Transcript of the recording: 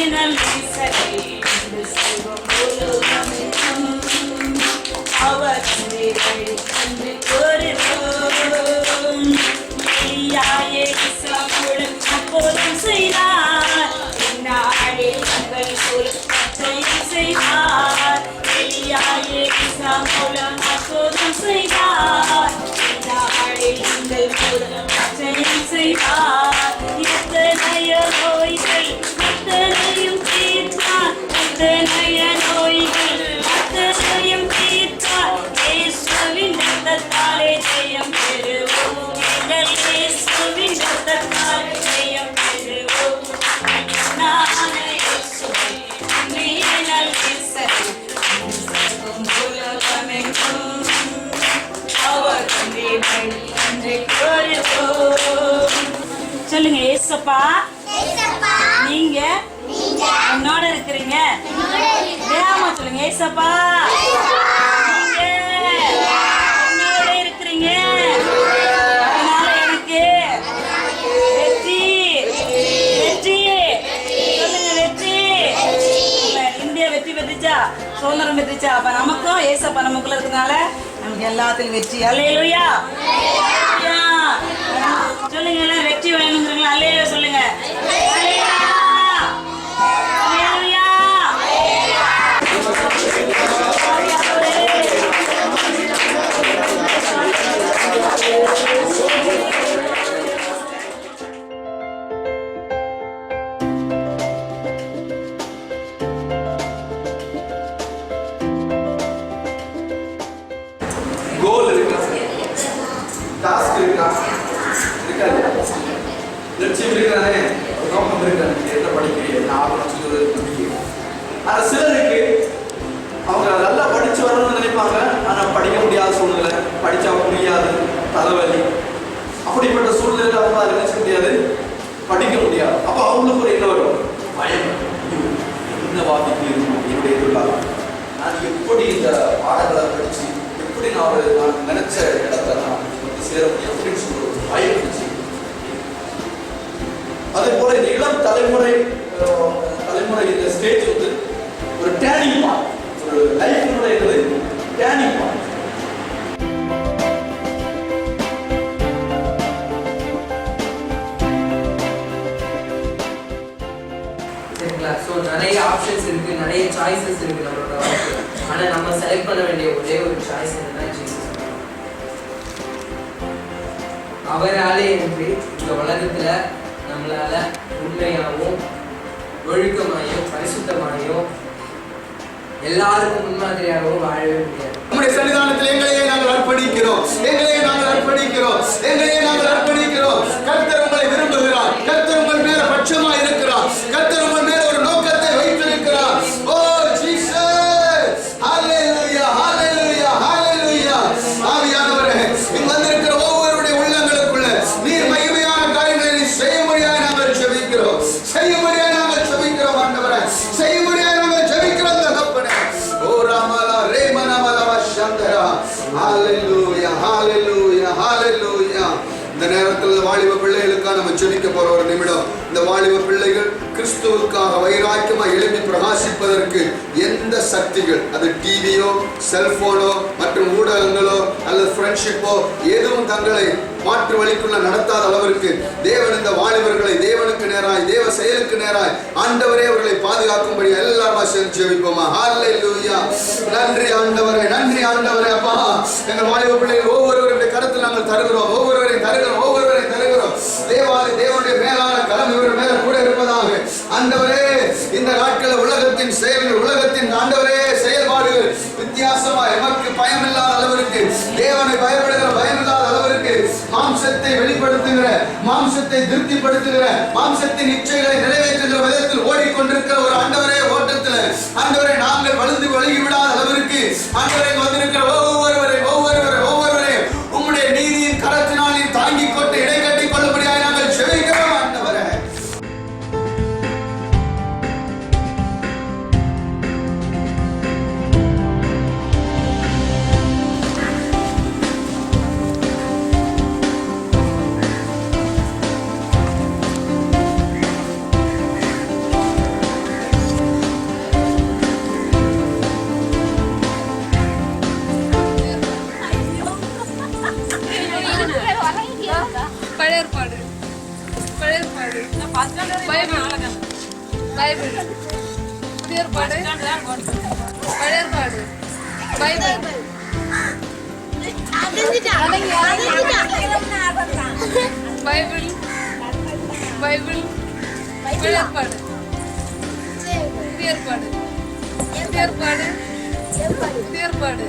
Manual நேசரே இந்த செல்வம் உலகமெங்கும் அவர் சேவை என்று கூறுவோம். எலியாயே இஸ்ரவேல் அப்போதும் செய்தார், இந்நாளே உங்கள் போல் அச்சையும் செய்தார். எலியாயே இஸ்ரவேல் அப்போதும் செய்தார், இந்நாளே உங்கள் போல் அச்சையும் செய்தார். எத்தனைய நோய்கள் அத்தனையும் தீர்த்தார், எத்தனைய நோய்கள் அத்தனையும் தீர்த்தார். இயேசுவின் இரத்தத்தாலே ஜெயம் பெறுவோம், எங்கள் இயேசுவின் இரத்தத்தாலே ஜெயம் பெறுவோம். ஞான இயேசுவே மேனல் நேசரே சர்வம் உலகமெங்கும் அவர் தேவை என்று கூறுவோம். சொல்லுங்க, ஏசப்பா நீங்க என்னோட இருக்கிறீங்க. வேகமா சொல்லுங்க, ஏசப்பா நீங்க என்னோட இருக்கிறீங்க. அதனால எனக்கு வெற்றி வெற்றி சொல்லுங்க, வெற்றி. இந்தியா வெற்றி பெற்றுச்சா, சுதந்திரம் பெற்றுச்சா? அப்ப நமக்கும் ஏசப்பா நமக்குள்ள இருக்கிறதுனால நமக்கு எல்லாத்துக்கும் வெற்றி. அல்லேலூயா சொல்லுங்க, எல்லாம் வெற்றி வேணுங்கிறீங்களா? அல்லேலூயா சொல்லுங்க. கோல் இருக்கா, டாஸ்க் இருக்கா, இருக்காது. லட்சியம் இருக்கிறானே, நோக்கம் இருக்காது. என்ன படிக்கிறீங்க, நான் நம்பிக்கை. ஆனால் சிலருக்கு அவங்க நல்லா படிச்சு வரணும்னு நினைப்பாங்க, ஆனால் படிக்க முடியாத சூழ்நிலை, படிச்சா புரியாது, தலைவலி, அப்படிப்பட்ட சூழ்நிலை அவங்க அதை நினைச்ச முடியாது, படிக்க முடியாது. அப்போ அவங்களுக்கு ஒரு என்ன வரும், பயம். என்ன வாதிக்கு இருக்கும் என்னுடைய எதிர்காலம், நான் எப்படி இந்த பாடங்களை படிச்சு நான் நினைச்ச இடத்தை நான் வந்து சேர முடியும் அப்படின்னு சொல்ற ஒரு பயம் இருந்துச்சு. அதே போல இந்த இளம் தலைமுறை இந்த ஸ்டேஜ் வந்து ஒரு டேர்னிங் பாயிண்ட், ஒரு லைஃபினுடைய டேர்னிங் பாயிண்ட். சரிங்களா? ஸோ நிறைய ஆப்ஷன்ஸ் இருக்கு, நிறைய சாய்ஸஸ் இருக்கு நம்மளோட வாழ்க்கையில். ஆனால் நம்ம செலக்ட் பண்ண வேண்டிய ஒரே ஒரு சாய்ஸ் என்னன்னா ஜீசஸ். அவராலே என்று இந்த உலகத்துல நம்மளால உண்மையாகவும் ஒழுக்கமாயும் பரிசுத்தமாயும் எல்லாருக்கும் முன்மாதிரியாகவும் வாழவே முடியாது. நம்முடைய சன்னிதானத்தில் எங்களையே நாங்கள் அர்ப்பணிக்கிறோம், எங்களையே நாங்கள் அர்ப்பணிக்கிறோம், எங்களையே நாங்கள் அர்ப்பணிக்கிறோம். கர்த்தர் உங்களை விரும்புகிறார், கர்த்தர் உங்கள் மேல பட்சமா இருக்கிறார், கர்த்தர் உங்கள் மேல ஒரு நோக்கத்தை வைத்திருக்கிறார். ஓ ஜீசஸ், ஹalleluya ஹalleluya ஹalleluya. ஆவியானவரே, இங்க வந்திருக்கிற ஒவ்வொருவருடைய உள்ளங்களுக்குள்ள நீர் மகிமையான காரியங்களை செய்யும்படியாக நாங்கள் ஜெபிக்கிறோம், செய்யும்படியாக நாங்கள் ஜெபிக்கிறோம். ஆண்டவரே, செய்யும்படியாக நாங்கள் ஜெபிக்கிறோம் தகப்பனே. ஓ ராமலா ரேமனமலா சந்தரா. ஹalleluya ஹalleluya ஹalleluya. இந்த நேரத்தில் வாலிப பிள்ளைகளுக்காக நம்ம ஜெபிக்க போற ஒரு நிமிடம். இந்த வாலிப பிள்ளைகள் கிறிஸ்துவுக்காக வைராக்கியமாக எழுப்பி பிரகாசிப்பதற்கு எந்த சக்திகள், அது டிவியோ செல்போனோ மற்றும் ஊடகங்களோ அல்லது ஃப்ரெண்ட்ஷிப்போ எதுவும் தங்களை மாற்று வழிக்குள்ள நடத்தாத அளவிற்கு தேவன் இந்த வாலிபர்களை தேவனுக்கு நேராய், தேவ செயலுக்கு நேராய் ஆண்டவரே அவர்களை பாதுகாக்கும்படி எல்லாரும் சேர்ந்து ஜெபிப்போமா. ஹalleluya. நன்றி ஆண்டவரே, நன்றி ஆண்டவரே. அப்பா, எங்கள் வாலிப பிள்ளைகள் ஒவ்வொருவருடைய கருத்தில் நாங்கள் தருகிறோம், ஒவ்வொருவரையும் தருகிறோம், ஒவ்வொருவரையும் தருகிறோம். தேவாதி தேவனுடைய மேலான கரம் இவர் மேல கூட இருப்பதாக. ஆண்டவரே, இந்த நாட்களில் உலகத்தின் செயல்கள், உலகத்தின் ஆண்டவரே செயல்பாடுகள் வித்தியாசமா எமக்கு பயமில்லாத அளவிற்கு, தேவனை பயப்படுகிற பயமில்லாத அளவிற்கு மாம்சத்தை வெளிப்படுத்துகிற, மாம்சத்தை திருப்திப்படுத்துகிற, மாம்சத்தின் இச்சைகளை நிறைவேற்றுகிற விதத்தில் ஓடிக்கொண்டிருக்கிற ஒரு ஆண்டவரே ஓட்டத்தில் ஆண்டவரை நாங்கள் வழுந்து வழுகி விடாத அளவிற்கு ஆண்டவரை வந்திருக்கிற ஒவ்வொருவரையும் உம்முடைய நீதியின் கரத்தினால் நீர் தாங்கிக் கொண்டு இடை கட்டிக் கொள்ளும்படியாக நாங்கள் ஜெபிக்கிறோம் ஆண்டவரே. புதிய ஏற்பாடு, பழைய ஏற்பாடு, பைபிள், பைபிள், பைபிள், பழைய ஏற்பாடு, புதிய ஏற்பாடு, புதிய ஏற்பாடு, புதிய ஏற்பாடு,